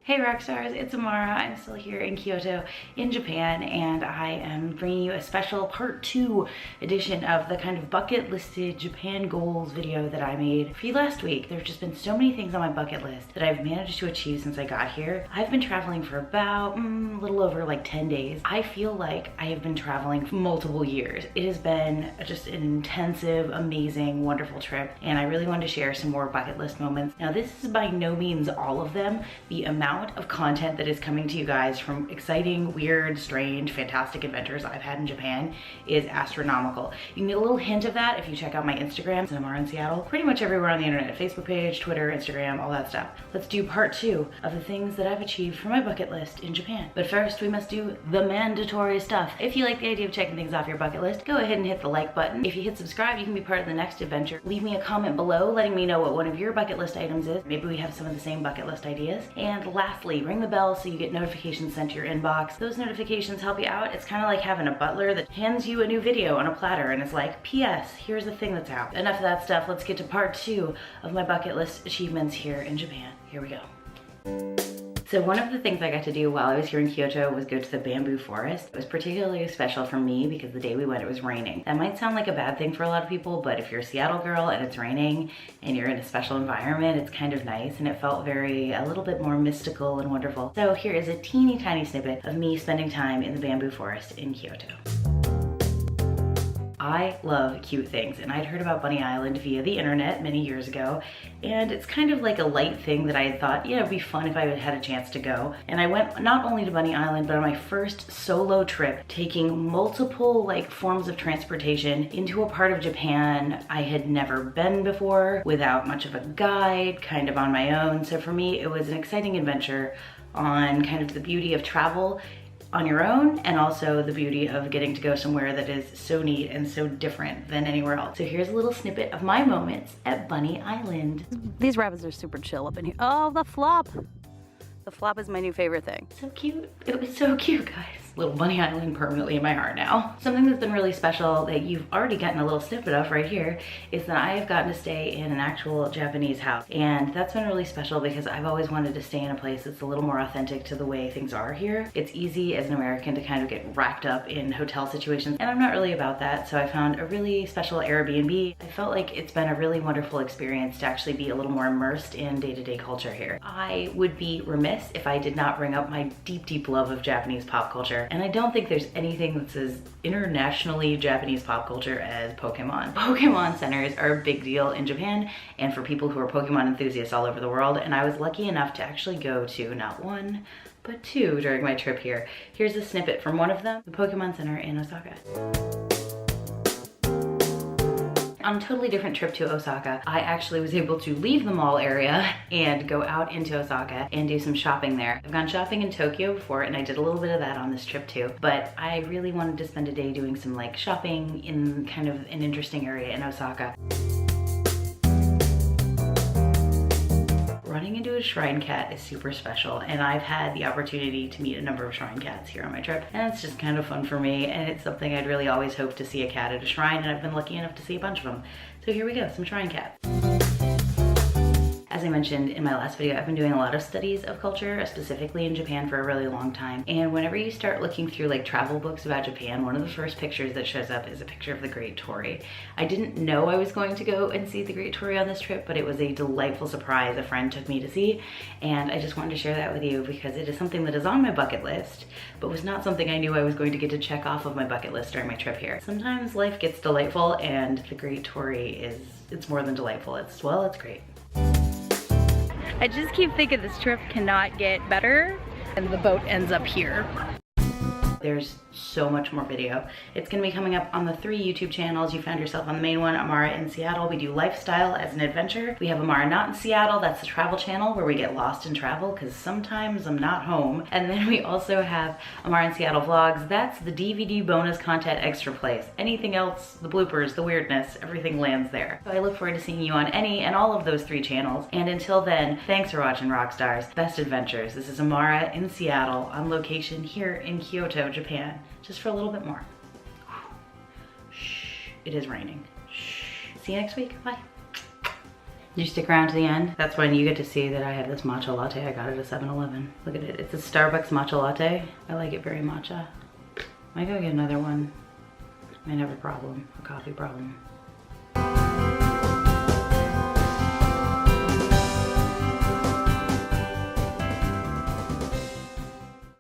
Hey Rockstars, it's Amara. I'm still here in Kyoto in Japan, and I am bringing you a special part 2 edition of the kind of bucket listed Japan goals video that I made for you last week. There's just been so many things on my bucket list that I've managed to achieve since I got here. I've been traveling for about a little over like 10 days. I feel like I have been traveling for multiple years. It has been just an intensive, amazing, wonderful trip, and I really wanted to share some more bucket list moments. Now, this is by no means all of them. The amount of content that is coming to you guys from exciting, weird, strange, fantastic adventures I've had in Japan is astronomical. You can get a little hint of that if you check out my Instagram, Amara in Seattle, pretty much everywhere on the internet, Facebook page, Twitter, Instagram, all that stuff. Let's do part 2 of the things that I've achieved for my bucket list in Japan. But first, we must do the mandatory stuff. If you like the idea of checking things off your bucket list, go ahead and hit the like button. If you hit subscribe, you can be part of the next adventure. Leave me a comment below letting me know what one of your bucket list items is. Maybe we have some of the same bucket list ideas. And lastly, ring the bell so you get notifications sent to your inbox. Those notifications help you out. It's kind of like having a butler that hands you a new video on a platter and it's like, P.S. here's the thing that's out. Enough of that stuff. Let's get to part 2 of my bucket list achievements here in Japan. Here we go. So one of the things I got to do while I was here in Kyoto was go to the bamboo forest. It was particularly special for me because the day we went, it was raining. That might sound like a bad thing for a lot of people, but if you're a Seattle girl and it's raining and you're in a special environment, it's kind of nice, and it felt a little bit more mystical and wonderful. So here is a teeny tiny snippet of me spending time in the bamboo forest in Kyoto. I love cute things, and I'd heard about Bunny Island via the internet many years ago, and it's kind of like a light thing that I had thought, yeah, it'd be fun if I had a chance to go. And I went not only to Bunny Island, but on my first solo trip, taking multiple forms of transportation into a part of Japan I had never been before, without much of a guide, kind of on my own. So for me, it was an exciting adventure on kind of the beauty of travel on your own, and also the beauty of getting to go somewhere that is so neat and so different than anywhere else. So here's a little snippet of my moments at Bunny Island. These rabbits are super chill up in here. Oh, the flop. The flop is my new favorite thing. So cute. It was so cute, guys. Little Bunny Island permanently in my heart now. Something that's been really special that you've already gotten a little snippet of right here is that I have gotten to stay in an actual Japanese house. And that's been really special because I've always wanted to stay in a place that's a little more authentic to the way things are here. It's easy as an American to kind of get wrapped up in hotel situations, and I'm not really about that. So I found a really special Airbnb. I felt like it's been a really wonderful experience to actually be a little more immersed in day-to-day culture here. I would be remiss if I did not bring up my deep, deep love of Japanese pop culture. And I don't think there's anything that's as internationally Japanese pop culture as Pokemon. Pokemon centers are a big deal in Japan and for people who are Pokemon enthusiasts all over the world. And I was lucky enough to actually go to not one, but 2 during my trip here. Here's a snippet from one of them, the Pokemon Center in Osaka. On a totally different trip to Osaka, I actually was able to leave the mall area and go out into Osaka and do some shopping there. I've gone shopping in Tokyo before, and I did a little bit of that on this trip too, but I really wanted to spend a day doing some shopping in kind of an interesting area in Osaka. Running into a shrine cat is super special, and I've had the opportunity to meet a number of shrine cats here on my trip, and it's just kind of fun for me, and it's something I'd really always hoped to see a cat at a shrine, and I've been lucky enough to see a bunch of them. So here we go, some shrine cats. As I mentioned in my last video, I've been doing a lot of studies of culture, specifically in Japan, for a really long time. And whenever you start looking through travel books about Japan, one of the first pictures that shows up is a picture of the Great Torii. I didn't know I was going to go and see the Great Torii on this trip, but it was a delightful surprise a friend took me to see. And I just wanted to share that with you because it is something that is on my bucket list, but was not something I knew I was going to get to check off of my bucket list during my trip here. Sometimes life gets delightful, and the Great Torii it's more than delightful. It's great. I just keep thinking this trip cannot get better, and the boat ends up here. There's so much more video. It's gonna be coming up on the 3 YouTube channels. You found yourself on the main one, Amara in Seattle. We do lifestyle as an adventure. We have Amara Not in Seattle. That's the travel channel where we get lost in travel because sometimes I'm not home. And then we also have Amara in Seattle Vlogs. That's the DVD bonus content extra place. Anything else, the bloopers, the weirdness, everything lands there. So I look forward to seeing you on any and all of those 3 channels. And until then, thanks for watching Rockstars. Best adventures. This is Amara in Seattle on location here in Kyoto, Japan. Just for a little bit more. Shh, it is raining. Shh. See you next week. Bye. You stick around to the end? That's when you get to see that I have this matcha latte I got at a 7-Eleven. Look at it, it's a Starbucks matcha latte. I like it very matcha. Might go get another one. Might have a problem, a coffee problem.